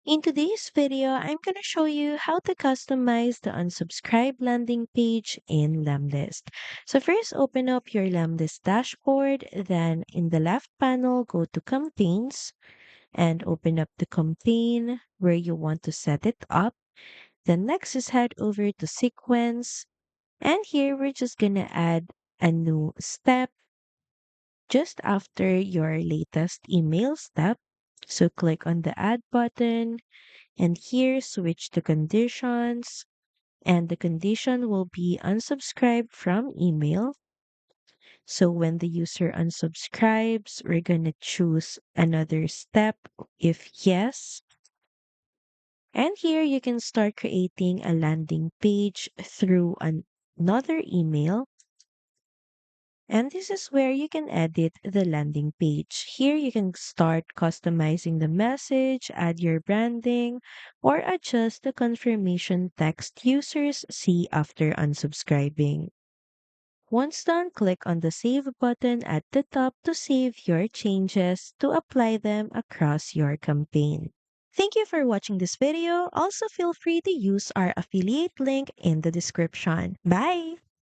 In today's video, I'm going to show you how to customize the unsubscribe landing page in Lemlist. So first, open up your Lemlist dashboard. Then in the left panel, go to campaigns and open up the campaign where you want to set it up. Then next is head over to sequence. And here we're just going to add a new step just after your latest email step. So click on the add button and here switch to conditions and the condition will be unsubscribe from email. So when the user unsubscribes, we're going to choose another step if yes. And here you can start creating a landing page through another email. And this is where you can edit the landing page. Here you can start customizing the message, add your branding, or adjust the confirmation text users see after unsubscribing. Once done, click on the Save button at the top to save your changes to apply them across your campaign. Thank you for watching this video. Also, feel free to use our affiliate link in the description. Bye!